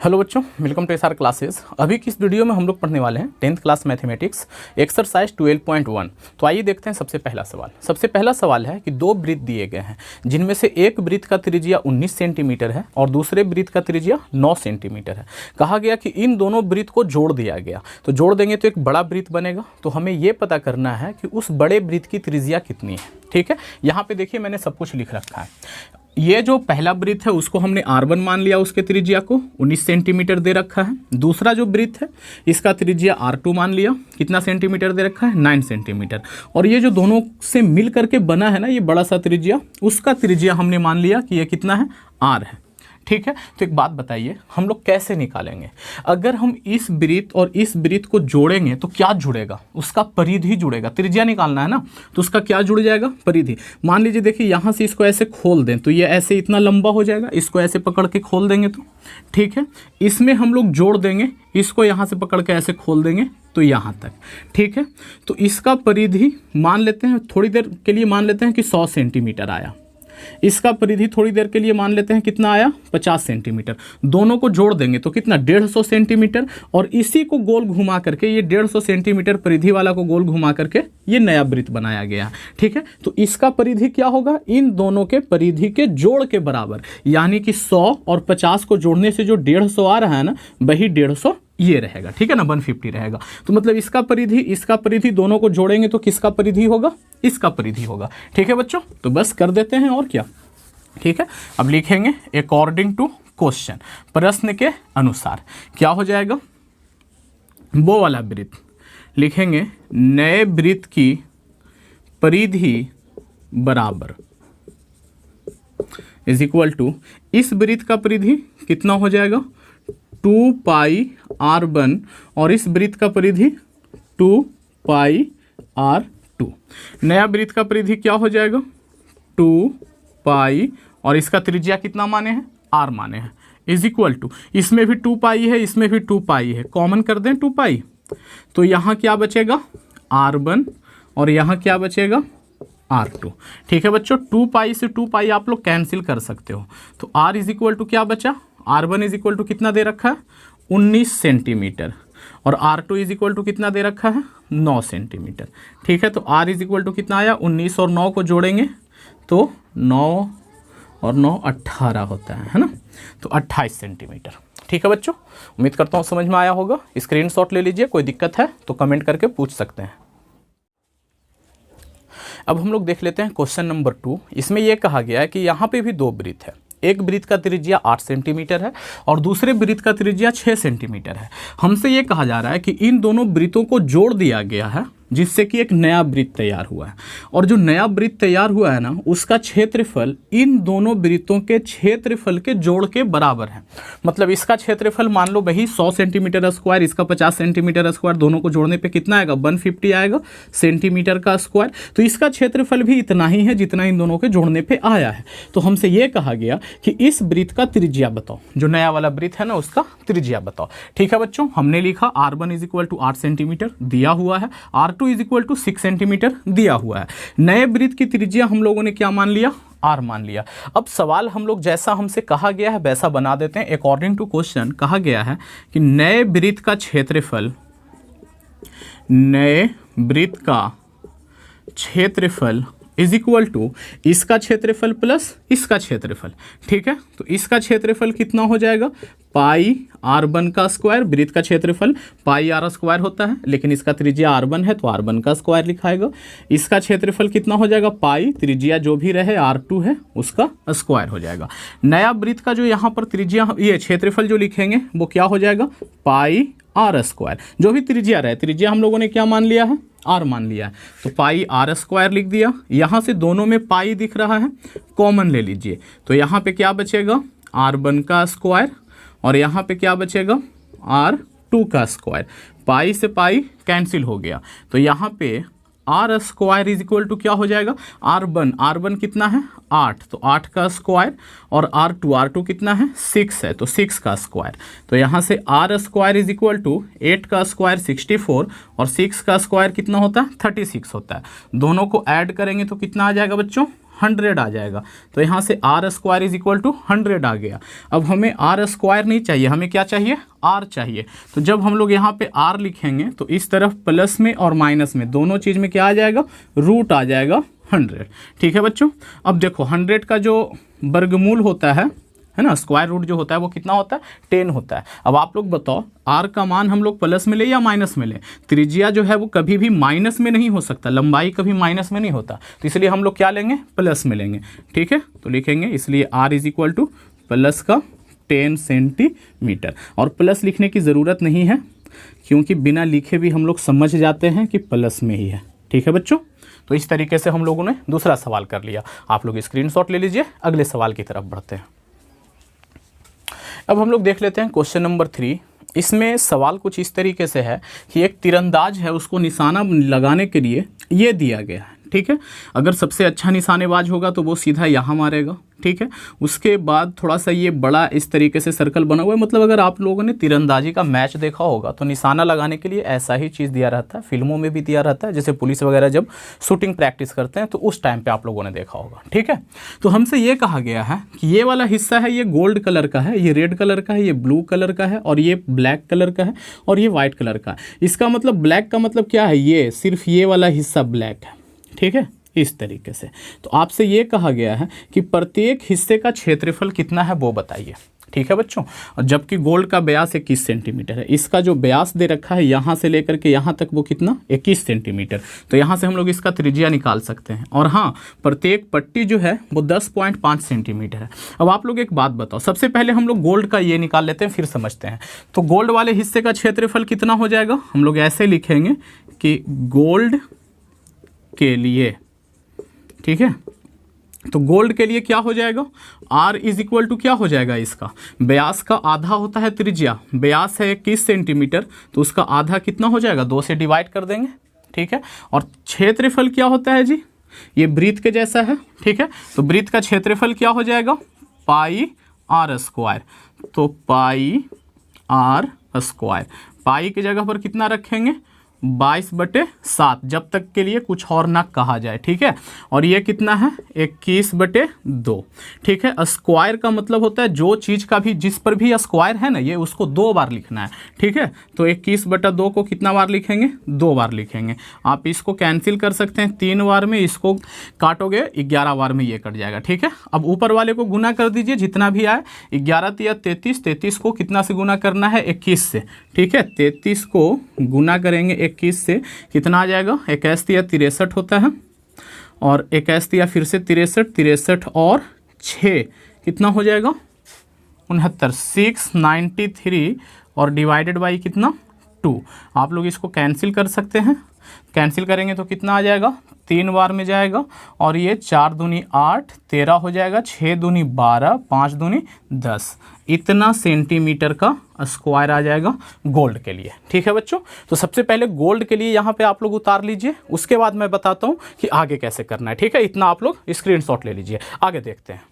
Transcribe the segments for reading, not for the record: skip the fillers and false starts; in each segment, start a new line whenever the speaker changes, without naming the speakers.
Hello बच्चों, welcome to SR classes. अभी की इस वीडियो में हम लोग पढ़ने वाले हैं 10th क्लास मैथमेटिक्स एक्सरसाइज 12.1। तो आइए देखते हैं सबसे पहला सवाल। सबसे पहला सवाल है कि दो वृत्त दिए गए हैं जिनमें से एक वृत्त का त्रिज्या 19 सेंटीमीटर है और दूसरे वृत्त का त्रिज्या 9 सेंटीमीटर है। कहा गया कि इन दोनों वृत्त को जोड़ दिया गया। तो जोड़ देंगे तो एक बड़ा वृत्त बनेगा। तो हमें ये पता करना है कि उस बड़े वृत्त की त्रिज्या कितनी है। ठीक है, यहाँ पे देखिए मैंने सब कुछ लिख रखा है। ये जो पहला वृत्त है उसको हमने R1 मान लिया, उसके त्रिज्या को 19 सेंटीमीटर दे रखा है। दूसरा जो वृत्त है इसका त्रिज्या R2 मान लिया, कितना सेंटीमीटर दे रखा है, 9 सेंटीमीटर। और ये जो दोनों से मिल करके बना है ना ये बड़ा सा त्रिज्या, उसका त्रिज्या हमने मान लिया कि ये कितना है, R है। ठीक है, तो एक बात बताइए हम लोग कैसे निकालेंगे। अगर हम इस वृत्त और इस वृत्त को जोड़ेंगे तो क्या जुड़ेगा, उसका परिधि जुड़ेगा। त्रिज्या निकालना है ना, तो उसका क्या जुड़ जाएगा, परिधि। मान लीजिए देखिए यहाँ से इसको ऐसे खोल दें तो ये ऐसे इतना लंबा हो जाएगा, इसको ऐसे पकड़ के खोल देंगे तो ठीक है। इसमें हम लोग जोड़ देंगे, इसको यहाँ से पकड़ के ऐसे खोल देंगे तो यहाँ तक। ठीक है, तो इसका परिधि मान लेते हैं, थोड़ी देर के लिए मान लेते हैं कि 100 सेंटीमीटर आया। इसका परिधि थोड़ी देर के लिए मान लेते हैं कितना आया, 50 सेंटीमीटर। दोनों को जोड़ देंगे तो कितना, 150 सेंटीमीटर। और इसी को गोल घुमा करके, ये 150 सेंटीमीटर परिधि वाला को गोल घुमा करके ये नया वृत्त बनाया गया। ठीक है, तो इसका परिधि क्या होगा, इन दोनों के परिधि के जोड़ के बराबर। यानी कि 100 और 50 को जोड़ने से जो 150 आ रहा है ना, वही 150 ये रहेगा। ठीक है ना, 150 रहेगा। तो मतलब इसका परिधि दोनों को जोड़ेंगे तो किसका परिधि होगा, इसका परिधि होगा। ठीक है बच्चों, तो बस कर देते हैं और क्या। ठीक है, अब लिखेंगे अकॉर्डिंग टू क्वेश्चन, प्रश्न के अनुसार क्या हो जाएगा, वो वाला वृत्त लिखेंगे, नए वृत्त की परिधि बराबर इज इक्वल टू, इस वृत्त का परिधि कितना हो जाएगा, 2 पाई R1 और इस वृत्त का परिधि 2 पाई R2। नया वृत्त का परिधि क्या हो जाएगा, 2 पाई और इसका त्रिज्या कितना माने हैं, R माने हैं, इज इक्वल टू, इसमें भी 2 पाई है, इसमें भी 2 पाई है, कॉमन कर दें 2 पाई। तो यहाँ क्या बचेगा, R1 और यहाँ क्या बचेगा, R2। ठीक है बच्चों, 2 पाई से 2 पाई आप लोग कैंसिल कर सकते हो। तो R इज इक्वल टू क्या बचा, R1 इज इक्वल टू कितना दे रखा है, 19 सेंटीमीटर। और R2 इज इक्वल टू कितना दे रखा है, 9 सेंटीमीटर। ठीक है, तो R इज इक्वल टू कितना आया, 19 और 9 को जोड़ेंगे तो 9 और 9 18 होता है ना, तो 28 सेंटीमीटर। ठीक है बच्चों, उम्मीद करता हूँ समझ में आया होगा। स्क्रीनशॉट ले लीजिए, कोई दिक्कत है तो कमेंट करके पूछ सकते हैं। अब हम लोग देख लेते हैं क्वेश्चन नंबर 2। इसमें यह कहा गया है कि यहाँ पे भी दो वृत्त है, एक वृत्त का त्रिज्या 8 सेंटीमीटर है और दूसरे वृत्त का त्रिज्या 6 सेंटीमीटर है। हमसे ये कहा जा रहा है कि इन दोनों वृत्तों को जोड़ दिया गया है जिससे कि एक नया वृत्त तैयार हुआ है। और जो नया वृत्त तैयार हुआ है ना, उसका क्षेत्रफल इन दोनों वृत्तों के क्षेत्रफल के जोड़ के बराबर है। मतलब इसका क्षेत्रफल मान लो वही 100 सेंटीमीटर स्क्वायर, इसका 50 सेंटीमीटर स्क्वायर, दोनों को जोड़ने पे कितना आएगा, 150 आएगा सेंटीमीटर का स्क्वायर। तो इसका क्षेत्रफल भी इतना ही है जितना इन दोनों के जोड़ने पे आया है। तो हमसे ये कहा गया कि इस वृत्त का त्रिज्या बताओ, जो नया वाला वृत्त है ना उसका त्रिज्या बताओ। ठीक है बच्चों, हमने लिखा R1 is equal to 8 centimetre दिया हुआ है, R2 is equal to 6 centimetre दिया हुआ है। नए वृत्त की त्रिज्या हम लोगों ने क्या मान लिया, R मान लिया। अब सवाल हम लोग जैसा हमसे कहा गया है वैसा बना देते हैं। अकॉर्डिंग टू क्वेश्चन कहा गया है कि नए वृत्त का क्षेत्रफल, नए वृत्त का क्षेत्रफल इज इक्वल टू इसका क्षेत्रफल प्लस इसका क्षेत्रफल। ठीक है, तो इसका क्षेत्रफल कितना हो जाएगा, पाई R1 का स्क्वायर, वृत्त का क्षेत्रफल पाई R स्क्वायर होता है, लेकिन इसका त्रिज्या R1 है तो R1 का स्क्वायर लिखाएगा। इसका क्षेत्रफल कितना हो जाएगा, पाई, त्रिज्या जो भी रहे R2 है उसका स्क्वायर हो जाएगा। नया वृत्त का जो यहाँ पर त्रिज्या, ये क्षेत्रफल जो लिखेंगे वो क्या हो जाएगा, पाई R स्क्वायर, जो भी त्रिज्या रहे, त्रिज्या हम लोगों ने क्या मान लिया है, R मान लिया है, तो पाई R स्क्वायर लिख दिया। यहाँ से दोनों में पाई दिख रहा है, कॉमन ले लीजिए, तो यहाँ पे क्या बचेगा, R1 का स्क्वायर और यहाँ पे क्या बचेगा, R2 का स्क्वायर। पाई से पाई कैंसिल हो गया, तो यहाँ पे R square is equal to क्या हो जाएगा, R1 कितना है, 8, तो 8 का स्क्वायर और R2 कितना है, 6 है, तो 6 का स्क्वायर। तो यहाँ से R square is equal to 8 का स्क्वायर 64 और 6 का स्क्वायर कितना होता है, 36 होता है। दोनों को ऐड करेंगे तो कितना आ जाएगा बच्चों, 100 आ जाएगा। तो यहाँ से R square is equal to 100 आ गया। अब हमें आर स्क्वायर नहीं चाहिए, हमें क्या चाहिए, आर चाहिए। तो जब हम लोग यहाँ पे आर लिखेंगे तो इस तरफ प्लस में और माइनस में दोनों चीज़ में क्या आ जाएगा, रूट आ जाएगा 100। ठीक है बच्चों। अब देखो 100 का जो वर्गमूल होता है ना, स्क्वायर रूट जो होता है वो कितना होता है, 10 होता है। अब आप लोग बताओ आर का मान हम लोग प्लस में ले या माइनस में ले। त्रिज्या जो है वो कभी भी माइनस में नहीं हो सकता, लंबाई कभी माइनस में नहीं होता, तो इसलिए हम लोग क्या लेंगे, प्लस में लेंगे। ठीक है, तो लिखेंगे इसलिए R is equal to plus का 10 सेंटीमीटर। और प्लस लिखने की ज़रूरत नहीं है क्योंकि बिना लिखे भी हम लोग समझ जाते हैं कि प्लस में ही है। ठीक है बच्चों, तो इस तरीके से हम लोगों ने दूसरा सवाल कर लिया। आप लोग स्क्रीनशॉट ले लीजिए, अगले सवाल की तरफ बढ़ते हैं। अब हम लोग देख लेते हैं क्वेश्चन नंबर 3। इसमें सवाल कुछ इस तरीके से है कि एक तीरंदाज है, उसको निशाना लगाने के लिए ये दिया गया है। ठीक है, अगर सबसे अच्छा निशानेबाज होगा तो वो सीधा यहाँ मारेगा। ठीक है, उसके बाद थोड़ा सा ये बड़ा इस तरीके से सर्कल बना हुआ है। मतलब अगर आप लोगों ने तीरंदाजी का मैच देखा होगा तो निशाना लगाने के लिए ऐसा ही चीज़ दिया रहता है, फिल्मों में भी दिया रहता है, जैसे पुलिस वगैरह जब शूटिंग प्रैक्टिस करते हैं तो उस टाइम पे आप लोगों ने देखा होगा। ठीक है, तो हमसे ये कहा गया है कि ये वाला हिस्सा है, ये गोल्ड कलर का है, ये रेड कलर का है, ये ब्लू कलर का है, और ये ब्लैक कलर का है, और ये वाइट कलर का है। इसका मतलब ब्लैक का मतलब क्या है, ये सिर्फ ये वाला हिस्सा ब्लैक है। ठीक है, इस तरीके से। तो आपसे ये कहा गया है कि प्रत्येक हिस्से का क्षेत्रफल कितना है वो बताइए। ठीक है बच्चों, और जबकि गोल्ड का व्यास 21 सेंटीमीटर है, इसका जो व्यास दे रखा है यहाँ से लेकर के यहाँ तक वो कितना, 21 सेंटीमीटर। तो यहाँ से हम लोग इसका त्रिज्या निकाल सकते हैं। और हाँ, प्रत्येक पट्टी जो है वो 10.5 सेंटीमीटर है। अब आप लोग एक बात बताओ, सबसे पहले हम लोग गोल्ड का ये निकाल लेते हैं, फिर समझते हैं। तो गोल्ड वाले हिस्से का क्षेत्रफल कितना हो जाएगा, हम लोग ऐसे लिखेंगे कि गोल्ड के लिए, ठीक है, तो गोल्ड के लिए क्या हो जाएगा, R इज इक्वल टू क्या हो जाएगा, इसका व्यास का आधा होता है त्रिज्या, व्यास है 21 सेंटीमीटर, तो उसका आधा कितना हो जाएगा, 2 से डिवाइड कर देंगे। ठीक है, और क्षेत्रफल क्या होता है जी, ये वृत्त के जैसा है। ठीक है, तो वृत्त का क्षेत्रफल क्या हो जाएगा, पाई आर स्क्वायर। तो पाई आर स्क्वायर, पाई की जगह पर कितना रखेंगे, 22/7, जब तक के लिए कुछ और ना कहा जाए। ठीक है, और ये कितना है, 21/2। ठीक है, स्क्वायर का मतलब होता है जो चीज़ का भी, जिस पर भी स्क्वायर है ना, ये उसको 2 बार लिखना है। ठीक है, तो 21/2 को कितना बार लिखेंगे, 2 बार लिखेंगे। आप इसको कैंसिल कर सकते हैं 3 बार में, इसको काटोगे 11 बार में ये कट जाएगा। ठीक है, अब ऊपर वाले को गुना कर दीजिए, जितना भी आए, 11 × 33, 33 को कितना से गुना करना है, 21 से। ठीक है, 33 को गुना करेंगे 21 से, कितना आ जाएगा, 21 × 63 होता है, और 21 × फिर से 63, 63 और 6 कितना हो जाएगा, 69, 693, और डिवाइडेड बाई कितना, 2। आप लोग इसको कैंसिल कर सकते हैं, कैंसिल करेंगे तो कितना आ जाएगा, 3 बार में जाएगा, और ये 4 दूनी 8, 13 हो जाएगा, 6 दूनी 12, 5 दूनी 10, इतना सेंटीमीटर का स्क्वायर आ जाएगा गोल्ड के लिए। ठीक है बच्चों, तो सबसे पहले गोल्ड के लिए यहाँ पे आप लोग उतार लीजिए, उसके बाद मैं बताता हूँ कि आगे कैसे करना है। ठीक है, इतना आप लोग स्क्रीनशॉट ले लीजिए, आगे देखते हैं।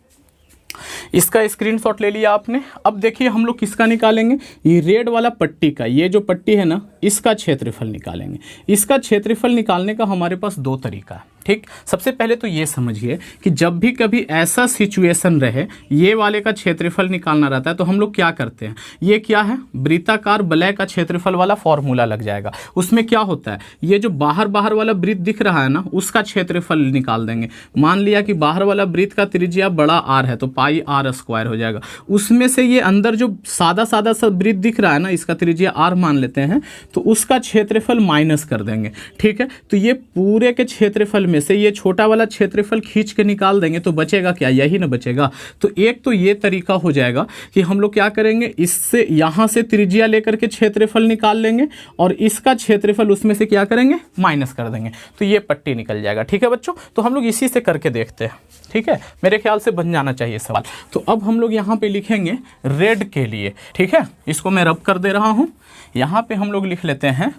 इसका स्क्रीनशॉट ले लिया आपने। अब देखिए हम लोग किसका निकालेंगे, ये रेड वाला पट्टी का, ये जो पट्टी है ना, इसका क्षेत्रफल निकालेंगे। इसका क्षेत्रफल निकालने का हमारे पास 2 तरीका है। ठीक, सबसे पहले तो ये समझिए कि जब भी कभी ऐसा सिचुएशन रहे, ये वाले का क्षेत्रफल निकालना रहता है, तो हम लोग क्या करते हैं, ये क्या है, वृत्ताकार वलय का क्षेत्रफल वाला फॉर्मूला लग जाएगा। उसमें क्या होता है, ये जो बाहर बाहर वाला वृत्त दिख रहा है ना, उसका क्षेत्रफल निकाल देंगे। मान लिया कि बाहर वाला वृत्त का त्रिज्या बड़ा R है, तो पाई आर स्क्वायर हो जाएगा। उसमें से ये अंदर जो सादा सादा सा वृत्त दिख रहा है ना, इसका त्रिज्या R मान लेते हैं, तो उसका क्षेत्रफल माइनस कर देंगे। ठीक है, तो ये पूरे के क्षेत्रफल में से ये छोटा वाला क्षेत्रफल खींच के निकाल देंगे, तो बचेगा क्या, यही ना बचेगा। तो एक तो ये तरीका हो जाएगा कि हम लोग क्या करेंगे, इससे यहाँ से त्रिज्या लेकर के क्षेत्रफल निकाल लेंगे, और इसका क्षेत्रफल उसमें से क्या करेंगे, माइनस कर देंगे, तो ये पट्टी निकल जाएगा। ठीक है बच्चों, तो हम लोग इसी से करके देखते हैं। ठीक है, मेरे ख्याल से बन जाना चाहिए सवाल। तो अब हम लोग यहाँ पे लिखेंगे रेड के लिए। ठीक है, इसको मैं रब कर दे रहा हूँ। यहाँ पे हम लोग लिख लेते हैं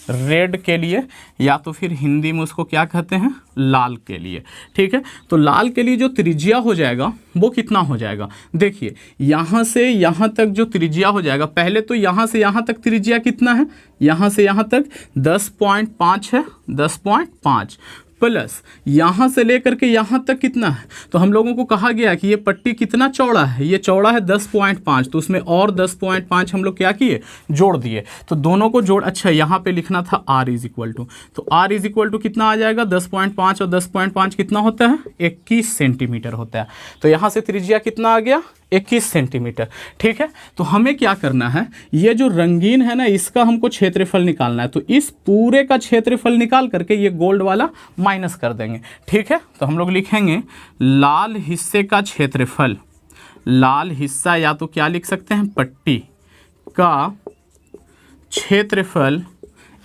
रेड के लिए, या तो फिर हिंदी में उसको क्या कहते हैं, लाल के लिए। ठीक है, तो लाल के लिए जो त्रिज्या हो जाएगा वो कितना हो जाएगा, देखिए यहाँ से यहाँ तक जो त्रिज्या हो जाएगा, पहले तो यहाँ से यहाँ तक त्रिज्या कितना है, यहाँ से यहाँ तक 10.5 है, 10.5 प्लस यहाँ से लेकर के यहाँ तक कितना है, तो हम लोगों को कहा गया कि ये पट्टी कितना चौड़ा है, ये चौड़ा है 10.5, तो उसमें और 10.5 हम लोग क्या किए, जोड़ दिए। तो दोनों को जोड़, अच्छा यहाँ पे लिखना था r इज इक्वल टू, तो r इज इक्वल टू कितना आ जाएगा 10.5 और 10.5 कितना होता है 21 सेंटीमीटर होता है। तो यहाँ से त्रिज्या कितना आ गया 21 सेंटीमीटर। ठीक है, तो हमें क्या करना है, ये जो रंगीन है ना इसका हमको क्षेत्रफल निकालना है। तो इस पूरे का क्षेत्रफल निकाल करके ये गोल्ड वाला माइनस कर देंगे। ठीक है, तो हम लोग लिखेंगे लाल हिस्से का क्षेत्रफल, लाल हिस्सा या तो क्या लिख सकते हैं पट्टी का क्षेत्रफल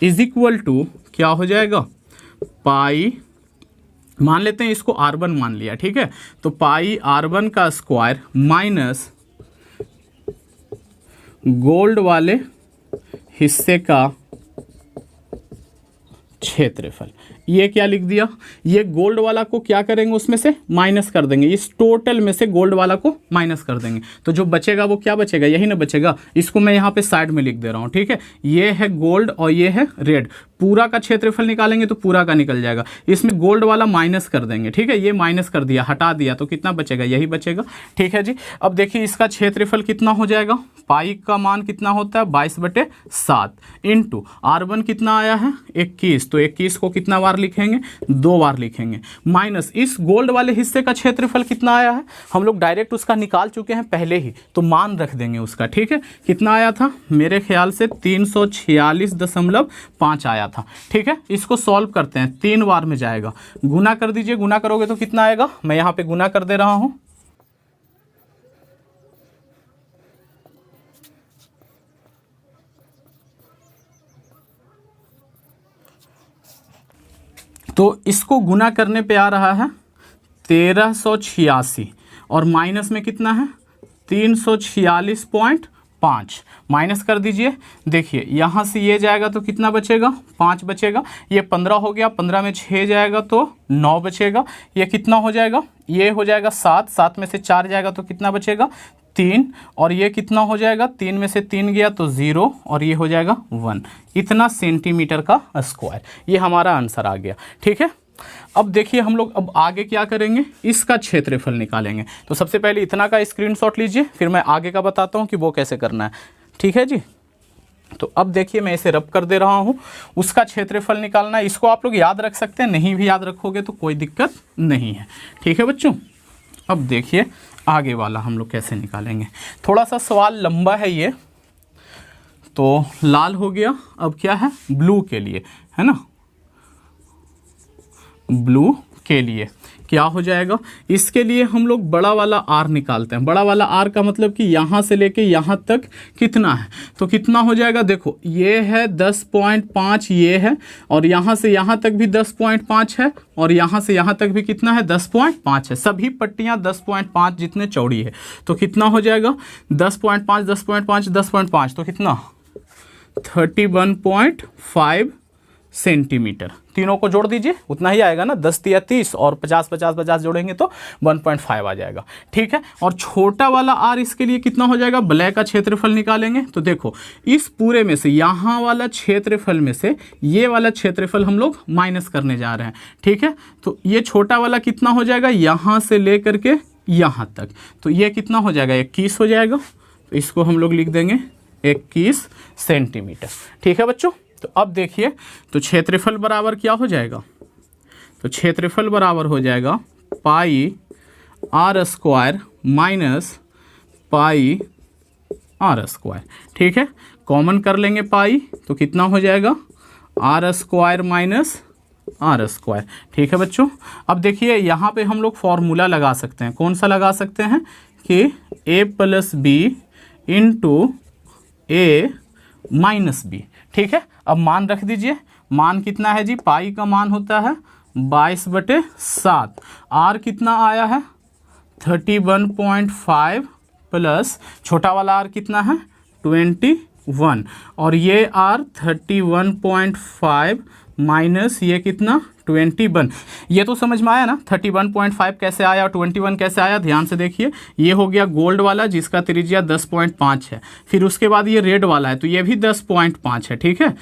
इज इक्वल टू क्या हो जाएगा पाई, मान लेते हैं इसको r1 मान लिया। ठीक है, तो पाई r1 का स्क्वायर माइनस गोल्ड वाले हिस्से का क्षेत्रफल। ये क्या लिख दिया, ये गोल्ड वाला को क्या करेंगे उसमें से माइनस कर देंगे, इस टोटल में से गोल्ड वाला को माइनस कर देंगे। तो जो बचेगा वो क्या बचेगा, यही ना बचेगा। इसको मैं यहाँ पे साइड में लिख दे रहा हूँ। ठीक है, ये है गोल्ड और ये है रेड, पूरा का क्षेत्रफल निकालेंगे तो पूरा का निकल जाएगा, इसमें गोल्ड वाला माइनस कर देंगे। ठीक है, ये माइनस कर दिया, हटा दिया, तो कितना बचेगा, यही बचेगा। ठीक है जी, अब देखिए इसका क्षेत्रफल कितना हो जाएगा, पाई का मान कितना होता है 22/7 इंटू r1 कितना आया है 21, तो 21 को कितना बार लिखेंगे 2 बार लिखेंगे, माइनस इस गोल्ड वाले हिस्से का क्षेत्रफल कितना आया है, हम लोग डायरेक्ट उसका निकाल चुके हैं पहले ही, तो मान रख देंगे उसका। ठीक है, कितना आया था, मेरे ख्याल से 346.5 आया था। ठीक है, इसको सॉल्व करते हैं, 3 बार में जाएगा, गुना कर दीजिए, गुना करोगे तो कितना आएगा, मैं यहाँ पे गुना कर दे रहा हूँ। तो इसको गुना करने पे आ रहा है 1386 और माइनस में कितना है 346.5, माइनस कर दीजिए। देखिए यहाँ से ये जाएगा तो कितना बचेगा 5 बचेगा, ये 15 हो गया, 15 में 6 जाएगा तो 9 बचेगा, ये कितना हो जाएगा, ये हो जाएगा 7, 7 में से 4 जाएगा तो कितना बचेगा 3, और ये कितना हो जाएगा 3 में से 3 गया तो 0 और ये हो जाएगा 1, इतना सेंटीमीटर का स्क्वायर। ये हमारा आंसर आ गया। ठीक है, अब देखिए हम लोग अब आगे क्या करेंगे, इसका क्षेत्रफल निकालेंगे। तो सबसे पहले इतना का स्क्रीनशॉट लीजिए, फिर मैं आगे का बताता हूँ कि वो कैसे करना है। ठीक है जी, तो अब देखिए मैं इसे रब कर दे रहा हूँ, उसका क्षेत्रफल निकालना है। इसको आप लोग याद रख सकते हैं, नहीं भी याद रखोगे तो कोई दिक्कत नहीं है। ठीक है बच्चों, अब देखिए आगे वाला हम लोग कैसे निकालेंगे। थोड़ा सा सवाल लंबा है ये, तो लाल हो गया, अब क्या है ब्लू के लिए, है ना, ब्लू के लिए क्या हो जाएगा, इसके लिए हम लोग बड़ा वाला आर निकालते हैं। बड़ा वाला आर का मतलब कि यहाँ से लेके यहाँ तक कितना है, तो कितना हो जाएगा, देखो ये है 10.5, ये है, और यहाँ से यहाँ तक भी 10.5 है, और यहाँ से यहाँ तक भी कितना है 10.5 है, सभी पट्टियाँ 10.5 जितने चौड़ी है। तो कितना हो जाएगा 10.5 10.5 10.5, तो कितना 31.5 सेंटीमीटर। तीनों को जोड़ दीजिए, उतना ही आएगा ना, 10 या 30 और 50 50 50 जोड़ेंगे तो 1.5 आ जाएगा। ठीक है, और छोटा वाला आर इसके लिए कितना हो जाएगा, ब्लैक का क्षेत्रफल निकालेंगे। तो देखो इस पूरे में से यहाँ वाला क्षेत्रफल में से ये वाला क्षेत्रफल हम लोग माइनस करने जा रहे हैं। ठीक है, तो ये छोटा वाला कितना हो जाएगा, यहाँ से ले करके यहाँ तक, तो ये कितना हो जाएगा 21 हो जाएगा। तो इसको हम लोग लिख देंगे 21 सेंटीमीटर। ठीक है बच्चों, तो अब देखिए, तो क्षेत्रफल बराबर क्या हो जाएगा, तो क्षेत्रफल बराबर हो जाएगा pi R square minus pi R square. ठीक है, कॉमन कर लेंगे पाई, तो कितना हो जाएगा R square minus R square. ठीक है बच्चों, अब देखिए यहाँ पे हम लोग फॉर्मूला लगा सकते हैं। कौन सा लगा सकते हैं कि a + b into a minus B. ठीक है, अब मान रख दीजिए, मान कितना है जी, पाई का मान होता है 22/7, आर कितना आया है 31.5 प्लस छोटा वाला आर कितना है 21, और ये आर 31.5 माइनस ये कितना 21। ये तो समझ में आया ना, 31.5 कैसे आया और 21 कैसे आया, ध्यान से देखिए। ये हो गया गोल्ड वाला जिसका त्रिज्या 10.5 है, फिर उसके बाद ये रेड वाला है तो ये भी 10.5 है। ठीक है,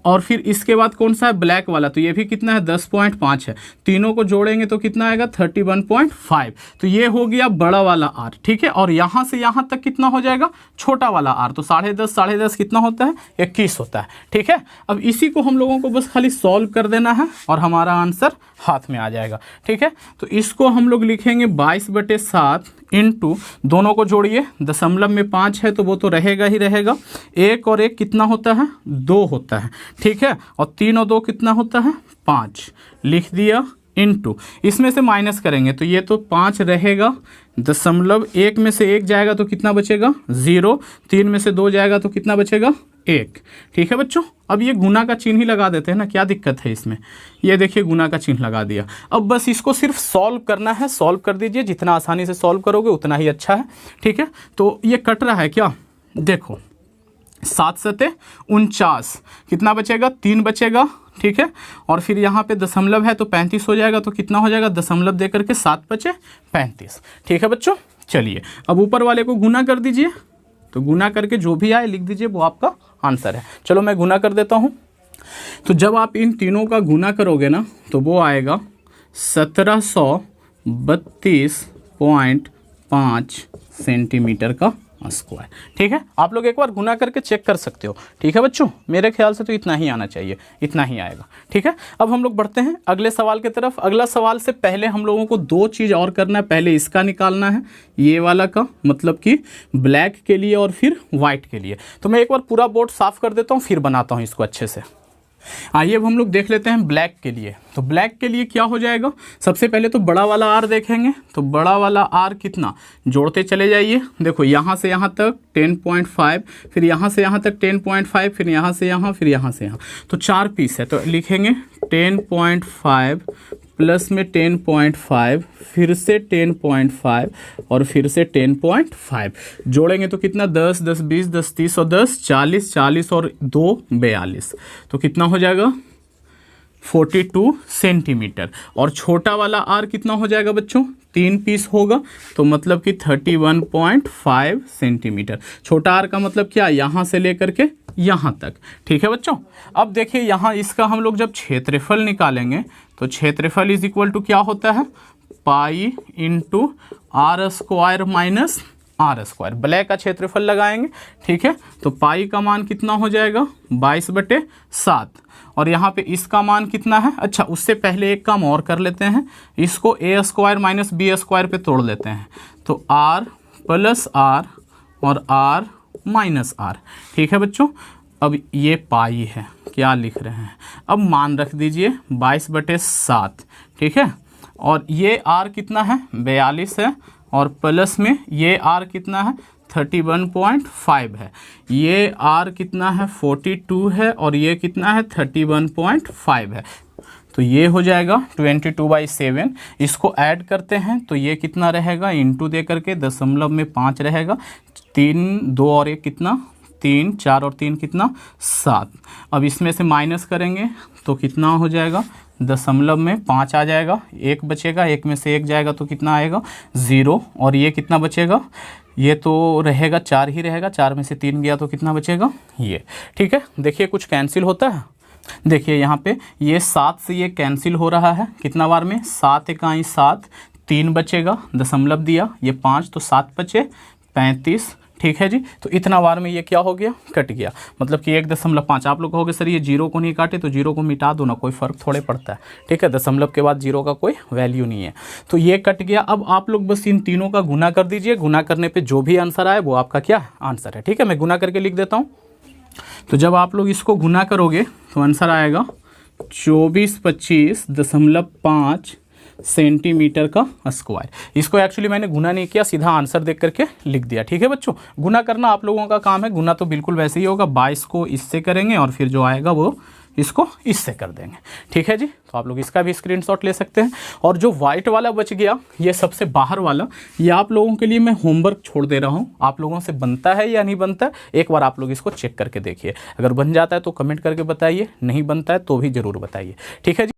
और फिर इसके बाद कौन सा है, ब्लैक वाला, तो ये भी कितना है 10.5 है। तीनों को जोड़ेंगे तो कितना आएगा 31.5। तो ये हो गया बड़ा वाला r, ठीक है। और यहाँ से यहाँ तक कितना हो जाएगा, छोटा वाला r, तो 10.5 कितना होता है, 21 होता है, ठीक है। अब इसी को हम लोगों को बस खाली सॉल्व कर देना है और हमारा आंसर हाथ में आ जाएगा, ठीक है। तो इसको हम लोग लिखेंगे 22/7 इंटू, दोनों को जोड़िए, दशमलव में 5 है तो वो तो रहेगा ही रहेगा, 1 और 1 कितना होता है, 2 होता है, ठीक है। और 3 और 2 कितना होता है, 5 लिख दिया, इंटू इसमें से माइनस करेंगे तो ये तो 5 रहेगा, दशमलव 1 में से 1 जाएगा तो कितना बचेगा 0, 3 में से 2 जाएगा तो कितना बचेगा 1, ठीक है बच्चों। अब ये गुना का चिन्ह ही लगा देते हैं ना, क्या दिक्कत है इसमें, ये देखिए गुना का चिन्ह लगा दिया। अब बस इसको सिर्फ सॉल्व करना है, सॉल्व कर दीजिए, जितना आसानी से सॉल्व करोगे उतना ही अच्छा है, ठीक है। तो ये कट रहा है क्या, देखो 7 सते 49, कितना बचेगा 3 बचेगा, ठीक है। और फिर यहाँ पे दशमलव है तो 35 हो जाएगा, तो कितना हो जाएगा, दशमलव दे करके 7 बचे 35, ठीक है बच्चों। चलिए अब ऊपर वाले को गुना कर दीजिए, तो गुना करके जो भी आए लिख दीजिए, वो आपका आंसर है। चलो मैं गुना कर देता हूँ। तो जब आप इन तीनों का गुना करोगे ना तो वो आएगा 1732.5 सेंटीमीटर का स्क्वायर, ठीक है। आप लोग एक बार गुना करके चेक कर सकते हो, ठीक है बच्चों। मेरे ख्याल से तो इतना ही आना चाहिए, इतना ही आएगा, ठीक है। अब हम लोग बढ़ते हैं अगले सवाल की तरफ। अगला सवाल से पहले हम लोगों को 2 चीज़ और करना है। पहले इसका निकालना है, ये वाला का, मतलब कि ब्लैक के लिए और फिर वाइट के लिए। तो मैं एक बार पूरा बोर्ड साफ कर देता हूँ, फिर बनाता हूँ इसको अच्छे से। आइए अब हम लोग देख लेते हैं ब्लैक के लिए। तो ब्लैक के लिए क्या हो जाएगा, सबसे पहले तो बड़ा वाला आर देखेंगे। तो बड़ा वाला आर कितना, जोड़ते चले जाइए, देखो यहाँ से यहाँ तक 10.5, फिर यहाँ से यहाँ तक 10.5, फिर यहाँ से यहाँ, फिर यहाँ से यहाँ, तो 4 पीस है। तो लिखेंगे 10.5 प्लस में 10.5, फिर से 10.5 और फिर से 10.5, जोड़ेंगे तो कितना 10, 10, 20, 10, 30 और 10, 40, 40 और 2, 42, तो कितना हो जाएगा 42 सेंटीमीटर। और छोटा वाला आर कितना हो जाएगा बच्चों, 3 पीस होगा, तो मतलब कि 31.5 सेंटीमीटर। छोटा आर का मतलब क्या, यहाँ से लेकर के यहाँ तक, ठीक है बच्चों। अब देखिए यहाँ इसका हम लोग जब क्षेत्रफल निकालेंगे तो क्षेत्रफल इज इक्वल टू क्या होता है, pi into R square minus R square. Black का क्षेत्रफल लगाएंगे, ठीक है। तो पाई का मान कितना हो जाएगा 22/7, और यहाँ पे इसका मान कितना है, अच्छा उससे पहले एक काम और कर लेते हैं, इसको ए स्क्वायर माइनस बी स्क्वायर पे तोड़ लेते हैं। तो आर प्लस आर और आर माइनस आर, ठीक है बच्चों। अब ये पाई है, क्या लिख रहे हैं, अब मान रख दीजिए 22/7, ठीक है। और ये आर कितना है 42 है, और प्लस में ये आर कितना है 31.5 है, ये आर कितना है 42 है, और ये कितना है 31.5 है। तो ये हो जाएगा 22/7। इसको ऐड करते हैं तो ये कितना रहेगा, इंटू दे करके दशमलव में 5 रहेगा, 3, 2 और 1 कितना 3, 4 और 3 कितना 7। अब इसमें से माइनस करेंगे तो कितना हो जाएगा, दशमलव में 5 आ जाएगा, 1 बचेगा, 1 में से 1 जाएगा तो कितना आएगा 0, और ये कितना बचेगा, ये तो रहेगा 4 ही रहेगा, 4 में से 3 गया तो कितना बचेगा ये, ठीक है। देखिए कुछ कैंसिल होता है, देखिए यहाँ पे ये 7 से ये कैंसिल हो रहा है, कितना बार में 7 × 7, 3 बचेगा, दशमलव दिया, ये 5 तो 7 बचे 35, ठीक है जी। तो इतना बार में ये क्या हो गया, कट गया, मतलब कि 1.5। आप लोग कहोगे सर ये 0 को नहीं काटे, तो 0 को मिटा दो ना, कोई फ़र्क थोड़े पड़ता है, ठीक है। दशमलव के बाद 0 का कोई वैल्यू नहीं है, तो ये कट गया। अब आप लोग बस इन तीनों का गुना कर दीजिए, गुना करने पे जो भी आंसर आए वो आपका क्या आंसर है, ठीक है। मैं गुना करके लिख देता हूँ। तो जब आप लोग इसको गुना करोगे तो आंसर आएगा 2425.5 सेंटीमीटर का स्क्वायर। इसको एक्चुअली मैंने गुना नहीं किया, सीधा आंसर देख करके लिख दिया, ठीक है बच्चों। गुना करना आप लोगों का काम है, गुना तो बिल्कुल वैसे ही होगा, 22 को इससे करेंगे और फिर जो आएगा वो इसको इससे कर देंगे, ठीक है जी। तो आप लोग इसका भी स्क्रीनशॉट ले सकते हैं। और जो वाइट वाला बच गया, ये सबसे बाहर वाला, ये आप लोगों के लिए मैं होमवर्क छोड़ दे रहा हूँ, आप लोगों से बनता है या नहीं बनता है एक बार आप लोग इसको चेक करके देखिए। अगर बन जाता है तो कमेंट करके बताइए, नहीं बनता है तो भी ज़रूर बताइए, ठीक है जी।